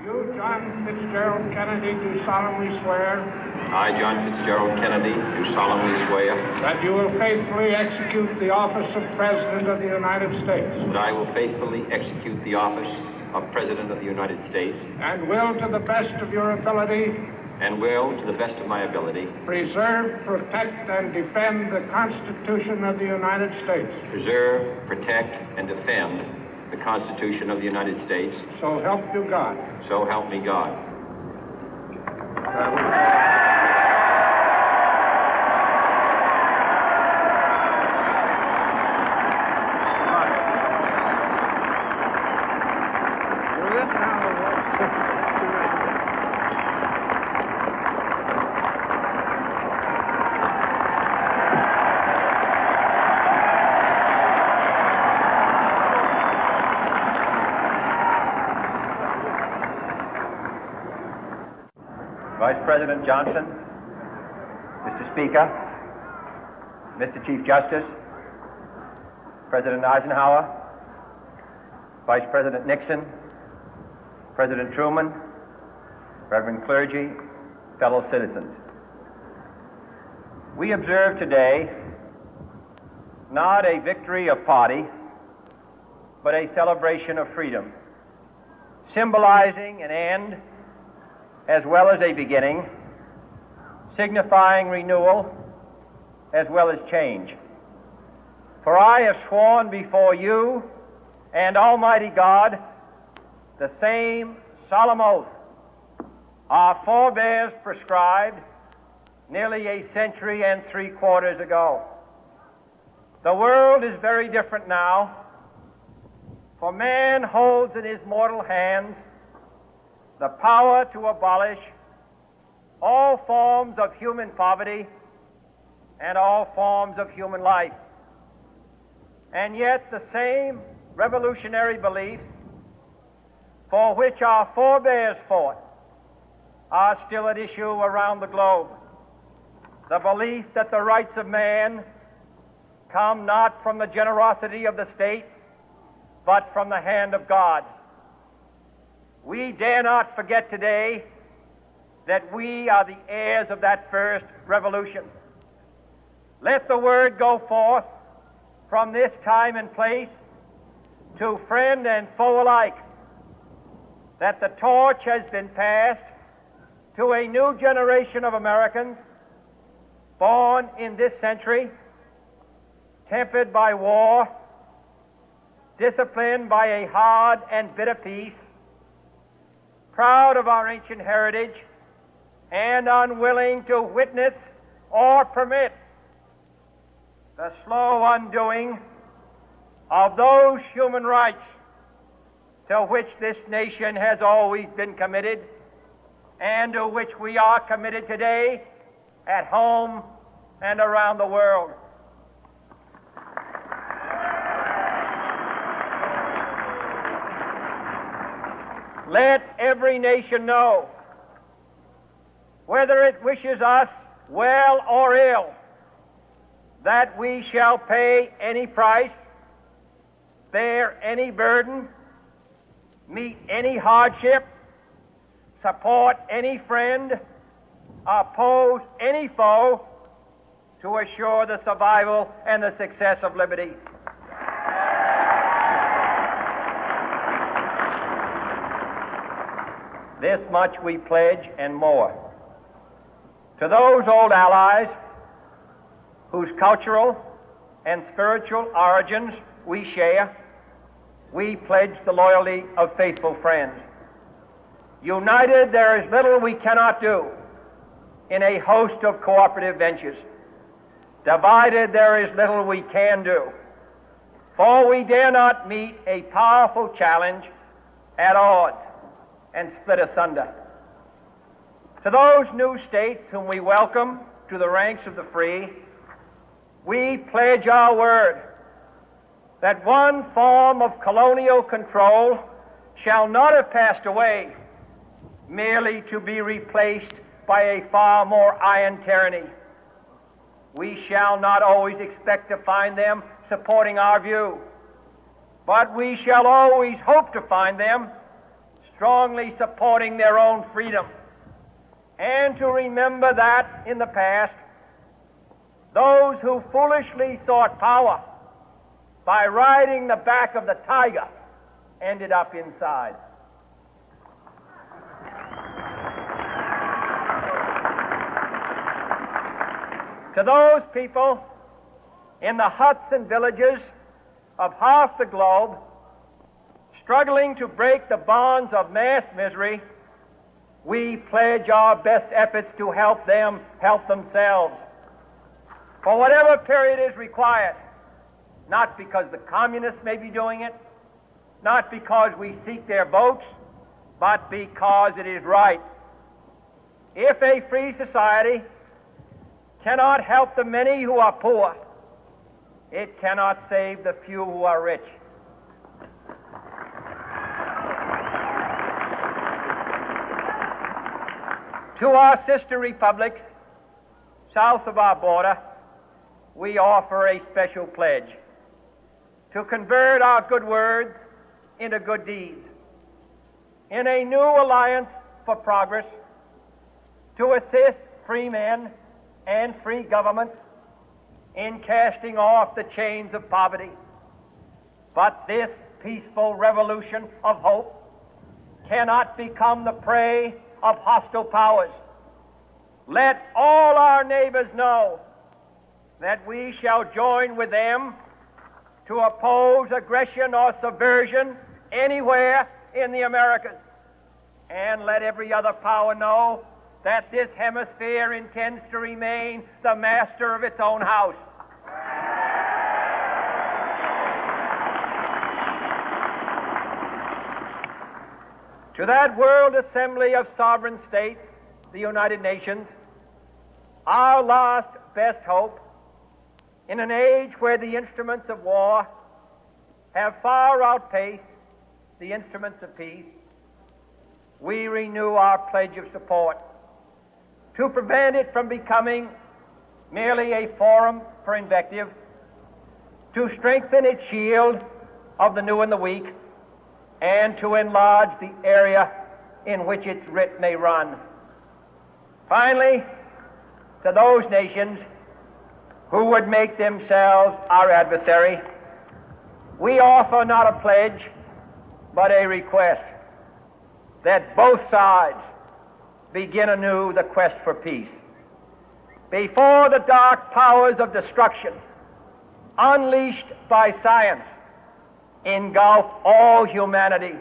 You, John Fitzgerald Kennedy, do solemnly swear. I, John Fitzgerald Kennedy, do solemnly swear. That you will faithfully execute the office of President of the United States. That I will faithfully execute the office of President of the United States. And will, to the best of your ability. And will, to the best of my ability. Preserve, protect, and defend the Constitution of the United States. Preserve, protect, and defend the Constitution of the United States. So help you God. So help me God. Vice President Johnson, Mr. Speaker, Mr. Chief Justice, President Eisenhower, Vice President Nixon, President Truman, Reverend clergy, fellow citizens. We observe today not a victory of party, but a celebration of freedom, symbolizing an end as well as a beginning, signifying renewal as well as change. For I have sworn before you and Almighty God the same solemn oath our forebears prescribed nearly a century and 3/4 ago. The world is very different now, for man holds in his mortal hands the power to abolish all forms of human poverty and all forms of human life. And yet the same revolutionary beliefs for which our forebears fought are still at issue around the globe. The belief that the rights of man come not from the generosity of the state, but from the hand of God. We dare not forget today that we are the heirs of that first revolution. Let the word go forth from this time and place to friend and foe alike that the torch has been passed to a new generation of Americans born in this century, tempered by war, disciplined by a hard and bitter peace, proud of our ancient heritage, and unwilling to witness or permit the slow undoing of those human rights to which this nation has always been committed and to which we are committed today at home and around the world. Let every nation know, whether it wishes us well or ill, that we shall pay any price, bear any burden, meet any hardship, support any friend, oppose any foe to assure the survival and the success of liberty. This much we pledge and more. To those old allies whose cultural and spiritual origins we share, we pledge the loyalty of faithful friends. United, there is little we cannot do in a host of cooperative ventures. Divided, there is little we can do, for we dare not meet a powerful challenge at odds and split asunder. To those new states whom we welcome to the ranks of the free, we pledge our word that one form of colonial control shall not have passed away, merely to be replaced by a far more iron tyranny. We shall not always expect to find them supporting our view, but we shall always hope to find them strongly supporting their own freedom, and to remember that in the past, those who foolishly sought power by riding the back of the tiger ended up inside. To those people in the huts and villages of half the globe struggling to break the bonds of mass misery, we pledge our best efforts to help them help themselves for whatever period is required, not because the communists may be doing it, not because we seek their votes, but because it is right. If a free society cannot help the many who are poor, it cannot save the few who are rich. To our sister republics south of our border, we offer a special pledge to convert our good words into good deeds, in a new alliance for progress, to assist free men and free governments in casting off the chains of poverty. But this peaceful revolution of hope cannot become the prey of hostile powers. Let all our neighbors know that we shall join with them to oppose aggression or subversion anywhere in the Americas. And let every other power know that this hemisphere intends to remain the master of its own house. To that World Assembly of Sovereign States, the United Nations, our last best hope, in an age where the instruments of war have far outpaced the instruments of peace, we renew our pledge of support to prevent it from becoming merely a forum for invective, to strengthen its shield of the new and the weak, and to enlarge the area in which its writ may run. Finally, to those nations who would make themselves our adversary, we offer not a pledge, but a request that both sides begin anew the quest for peace. Before the dark powers of destruction, unleashed by science, engulf all humanity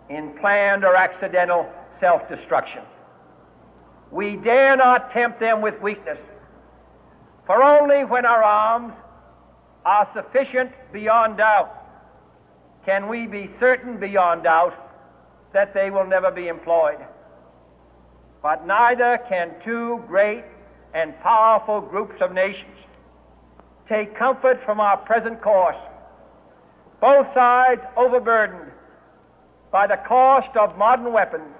in planned or accidental self-destruction, we dare not tempt them with weakness, for only when our arms are sufficient beyond doubt can we be certain beyond doubt that they will never be employed. But neither can two great and powerful groups of nations take comfort from our present course, both sides overburdened by the cost of modern weapons,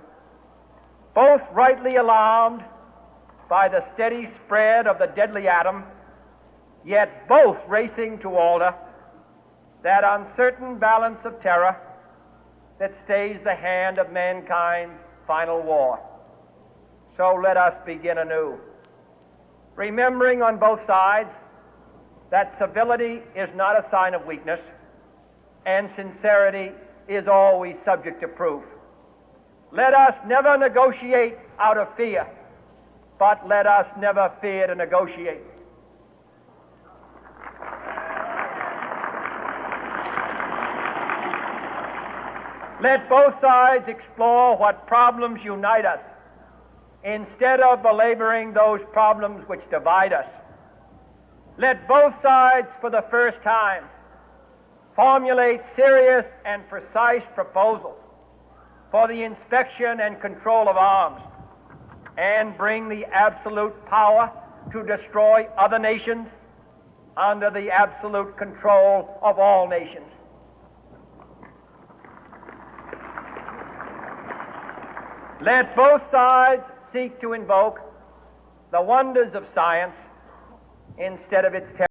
both rightly alarmed by the steady spread of the deadly atom, yet both racing to alter that uncertain balance of terror that stays the hand of mankind's final war. So let us begin anew, remembering on both sides that civility is not a sign of weakness, and sincerity is always subject to proof. Let us never negotiate out of fear, but let us never fear to negotiate. Let both sides explore what problems unite us, instead of belaboring those problems which divide us. Let both sides, for the first time, formulate serious and precise proposals for the inspection and control of arms, and bring the absolute power to destroy other nations under the absolute control of all nations. Let both sides seek to invoke the wonders of science instead of its terror.